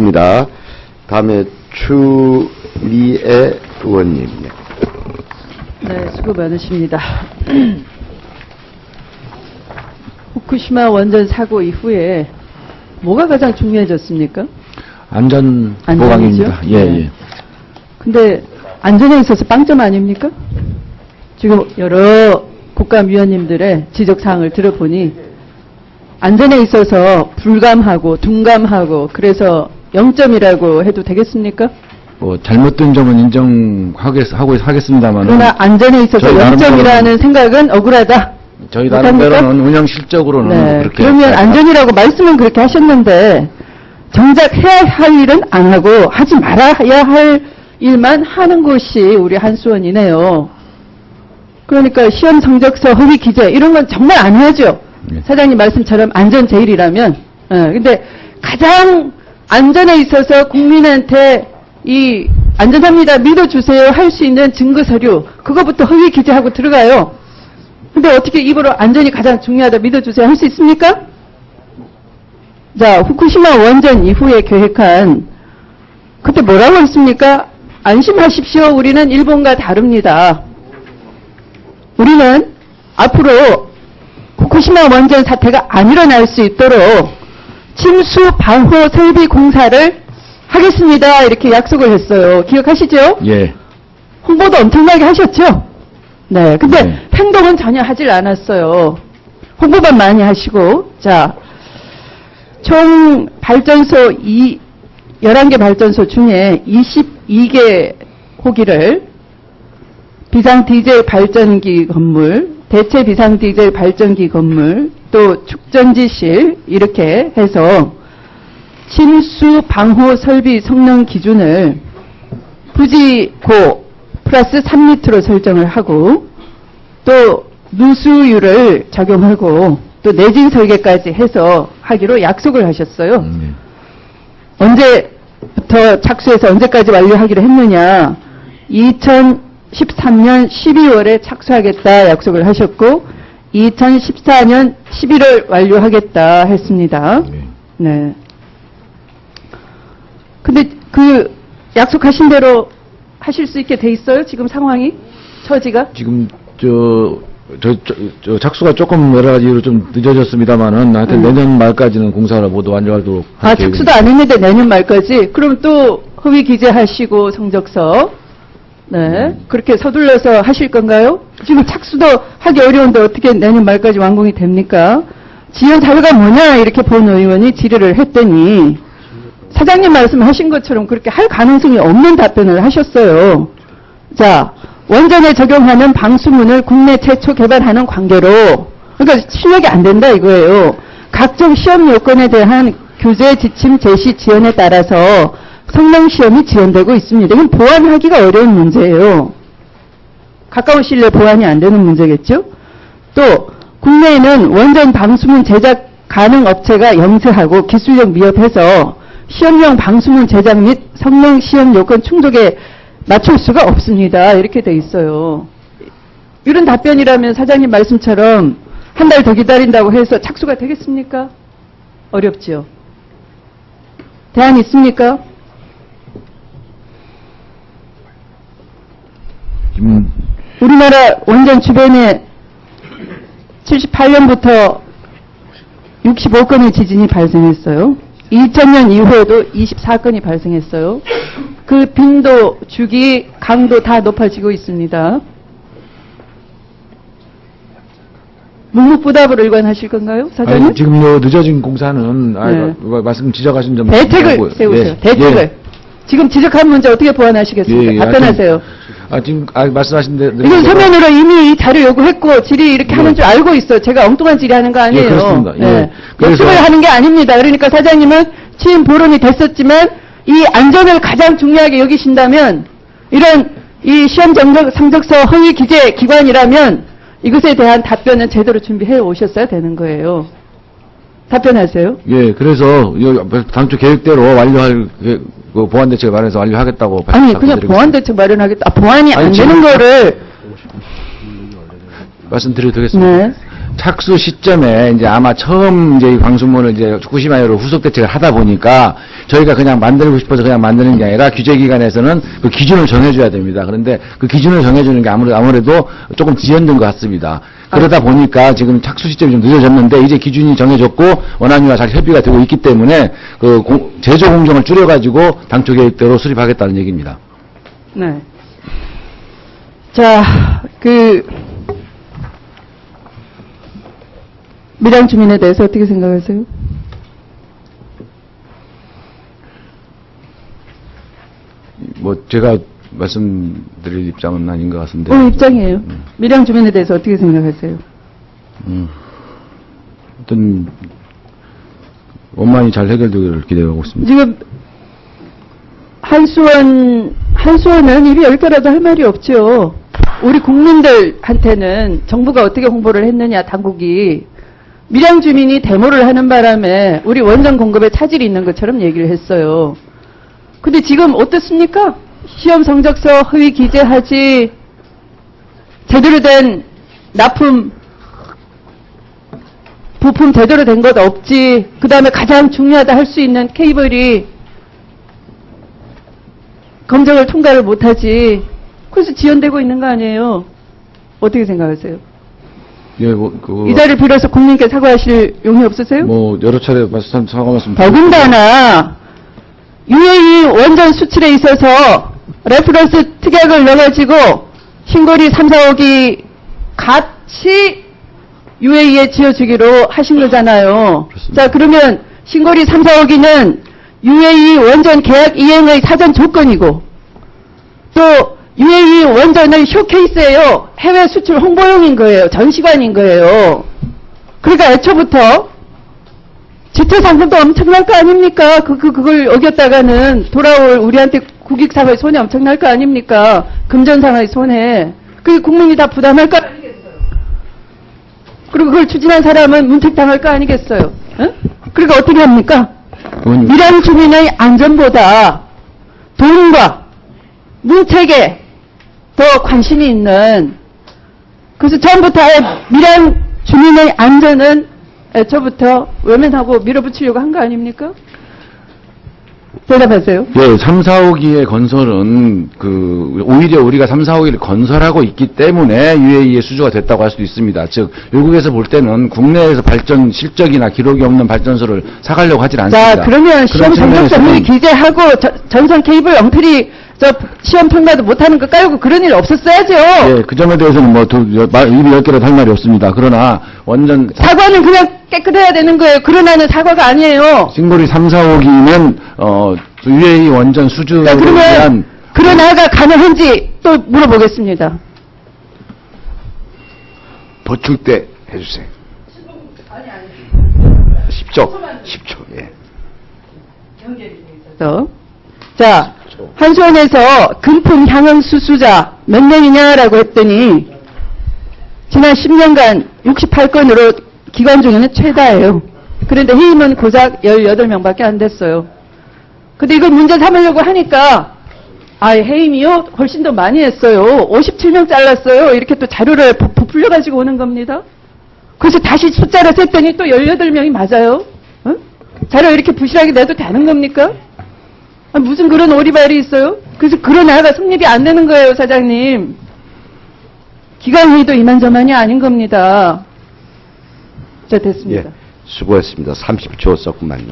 입니다. 다음에 추미애 의원님. 네, 수고 많으십니다. 후쿠시마 원전 사고 이후에 뭐가 가장 중요해졌습니까? 안전 보강입니다. 예, 네. 예. 근데 안전에 있어서 빵점 아닙니까? 지금 여러 국감위원님들의 지적사항을 들어보니 안전에 있어서 불감하고 둔감하고 그래서 0점이라고 해도 되겠습니까? 뭐 잘못된 점은 인정하겠습니다만. 그러나 안전에 있어서 0점이라는 생각은 억울하다. 저희 나름대로는 운영 실적으로는 네. 그렇게. 그러면 안전이라고 말씀은 그렇게 하셨는데 정작 해야 할 일은 안 하고 하지 말아야 할 일만 하는 것이 우리 한수원이네요. 그러니까 시험 성적서 허위 기재 이런 건 정말 안 해야죠. 네. 사장님 말씀처럼 안전 제일이라면. 근데 가장 안전에 있어서 국민한테 이 안전합니다 믿어주세요 할 수 있는 증거 서류 그거부터 허위 기재하고 들어가요. 근데 어떻게 입으로 안전이 가장 중요하다 믿어주세요 할 수 있습니까? 자, 후쿠시마 원전 이후에 계획한 그때 뭐라고 했습니까? 안심하십시오. 우리는 일본과 다릅니다. 우리는 앞으로 후쿠시마 원전 사태가 안 일어날 수 있도록 침수 방호 설비 공사를 하겠습니다. 이렇게 약속을 했어요. 기억하시죠? 예. 홍보도 엄청나게 하셨죠? 네. 근데 네. 행동은 전혀 하질 않았어요. 홍보만 많이 하시고. 자, 총 발전소 11개 발전소 중에 22개 호기를 비상 디젤 발전기 건물, 대체 비상 디젤 발전기 건물, 또 축전지실 이렇게 해서 침수 방호 설비 성능 기준을 부지 고 플러스 3리터로 설정을 하고 또 누수율을 적용하고 또 내진 설계까지 해서 하기로 약속을 하셨어요. 언제부터 착수해서 언제까지 완료하기로 했느냐. 2013년 12월에 착수하겠다 약속을 하셨고 2014년 11월 완료하겠다 했습니다. 네. 근데 그 약속하신 대로 하실 수 있게 돼 있어요? 지금 상황이? 처지가? 지금 저 착수가 조금 여러 가지 이유로 좀 늦어졌습니다만은 하여튼 내년 말까지는 공사를 모두 완료하도록. 착수도 안 했는데 내년 말까지? 그럼 또 허위 기재하시고 성적서 네 그렇게 서둘러서 하실 건가요? 지금 착수도 하기 어려운데 어떻게 내년 말까지 완공이 됩니까? 지연 사유가 뭐냐 이렇게 본 의원이 질의를 했더니 사장님 말씀하신 것처럼 그렇게 할 가능성이 없는 답변을 하셨어요. 자, 원전에 적용하는 방수문을 국내 최초 개발하는 관계로 그러니까 실력이 안 된다 이거예요. 각종 시험 요건에 대한 규제 지침 제시 지연에 따라서 성능 시험이 지연되고 있습니다. 이건 보완하기가 어려운 문제예요. 가까운 시일 내에 보완이 안 되는 문제겠죠. 또 국내에는 원전 방수문 제작 가능 업체가 영세하고 기술력 미흡해서 시험용 방수문 제작 및 성능 시험 요건 충족에 맞출 수가 없습니다. 이렇게 돼 있어요. 이런 답변이라면 사장님 말씀처럼 한 달 더 기다린다고 해서 착수가 되겠습니까? 어렵죠. 대안 있습니까? 우리나라 원전 주변에 78년부터 65건의 지진이 발생했어요. 2000년 이후에도 24건이 발생했어요. 그 빈도, 주기, 강도 다 높아지고 있습니다. 묵묵부답으로 일관하실 건가요, 사장님? 아니, 지금 늦어진 공사는 네. 말씀 지적하신 점 대책을 세우세요. 예. 대책을. 예. 지금 지적한 문제 어떻게 보완하시겠습니까? 예, 예. 답변하세요. 지금 말씀하신 대로 이건 서면으로 이미 이 자료 요구했고 질의 이렇게 하는 줄 알고 있어요. 제가 엉뚱한 질의하는 거 아니에요. 예, 그렇습니다. 예. 욕심을 하는 게 아닙니다. 그러니까 사장님은 취임 보론이 됐었지만 이 안전을 가장 중요하게 여기신다면 이런 이 시험 성적서 허위 기재 기관이라면 이것에 대한 답변은 제대로 준비해 오셨어야 되는 거예요. 답변하세요. 예, 그래서 당초 계획대로 완료할 그 보완 대책을 마련해서 완료하겠다고. 아니 그냥 보완 대책 마련하겠다. 보완이 안 되는 거를 말씀드려도 되겠습니다. 네. 착수 시점에 이제 아마 처음 이제 이 광수문을 이제 후쿠시마로 후속 대책을 하다 보니까 저희가 그냥 만들고 싶어서 그냥 만드는 게 아니라 규제기관에서는 그 기준을 정해줘야 됩니다. 그런데 그 기준을 정해주는 게 아무래도 조금 지연된 것 같습니다. 그러다 보니까 지금 착수 시점이 좀 늦어졌는데 이제 기준이 정해졌고 원안위와 잘 협의가 되고 있기 때문에 그 제조 공정을 줄여가지고 당초 계획대로 수립하겠다는 얘기입니다. 네. 자, 밀양 주민에 대해서 어떻게 생각하세요? 뭐 제가 말씀드릴 입장은 아닌 것 같은데. 입장이에요. 밀양 주민에 대해서 어떻게 생각하세요? 어떤 원만히 잘 해결되기를 기대하고 있습니다. 지금 한수원은 입이 10개라도 할 말이 없죠. 우리 국민들한테는 정부가 어떻게 홍보를 했느냐, 당국이. 밀양 주민이 데모를 하는 바람에 우리 원전 공급에 차질이 있는 것처럼 얘기를 했어요. 근데 지금 어떻습니까? 시험 성적서 허위 기재하지, 제대로 된 납품, 부품 제대로 된 것 없지, 그 다음에 가장 중요하다 할 수 있는 케이블이 검정을 통과를 못하지. 그래서 지연되고 있는 거 아니에요? 어떻게 생각하세요? 예, 이 자리를 빌어서 국민께 사과하실 용이 없으세요? 여러 차례 사과 말씀. 더군다나 UAE 원전 수출에 있어서 레퍼런스 특약을 넣어가지고 신고리 3, 4억이 같이 UAE에 지어주기로 하신 거잖아요. 그렇습니다. 자, 그러면 신고리 3, 4억이는 UAE 원전 계약 이행의 사전 조건이고, 또 UAE 원전은 쇼케이스예요. 해외 수출 홍보용인 거예요. 전시관인 거예요. 그러니까 애초부터 지투상금도 엄청날 거 아닙니까? 그걸 어겼다가는 돌아올 우리한테 국익상의 손해 엄청날 거 아닙니까? 금전상의 손해. 그게 국민이 다 부담할 거 아니겠어요? 그리고 그걸 추진한 사람은 문책당할 거 아니겠어요? 응? 그러니까 어떻게 합니까? 밀양 주민의 안전보다 돈과 문책에 더 관심이 있는, 그래서 처음부터 밀양 주민의 안전은 애초부터 외면하고 밀어붙이려고 한 거 아닙니까? 대답하세요. 예, 3, 4호기의 건설은 오히려 우리가 3, 4호기를 건설하고 있기 때문에 UAE의 수주가 됐다고 할 수도 있습니다. 즉 외국에서 볼 때는 국내에서 발전 실적이나 기록이 없는 발전소를 사가려고 하질 않습니다. 자, 그러면 시험 성적서를 기재하고 전선 케이블 엉터리 시험 통과도 못하는 거 깔고 그런 일 없었어야죠. 예, 그 점에 대해서는 입이 10개라도 할 말이 없습니다. 그러나 완전 사과는 그냥 깨끗해야 되는 거예요. 그러나는 사과가 아니에요. 싱고리 3, 4호기는 UAE 원전 수주에 자, 그러면 대한 그러나가 가능한지 또 물어보겠습니다. 보충 때 해주세요. 10초, 예. 자, 한수원에서 금품 향응 수수자 몇 명이냐라고 했더니 지난 10년간 68건으로 기간 중에는 최다예요. 그런데 해임은 고작 18명밖에 안 됐어요. 근데 이걸 문제 삼으려고 하니까 해임이요? 훨씬 더 많이 했어요. 57명 잘랐어요. 이렇게 또 자료를 부풀려가지고 오는 겁니다. 그래서 다시 숫자를 셌더니 또 18명이 맞아요. 어? 자료 이렇게 부실하게 내도 되는 겁니까? 무슨 그런 오리발이 있어요? 그래서 그러나가 성립이 안 되는 거예요, 사장님. 기간회의도 이만저만이 아닌 겁니다. 자, 됐습니다. 예, 수고했습니다. 30초 썼구만요.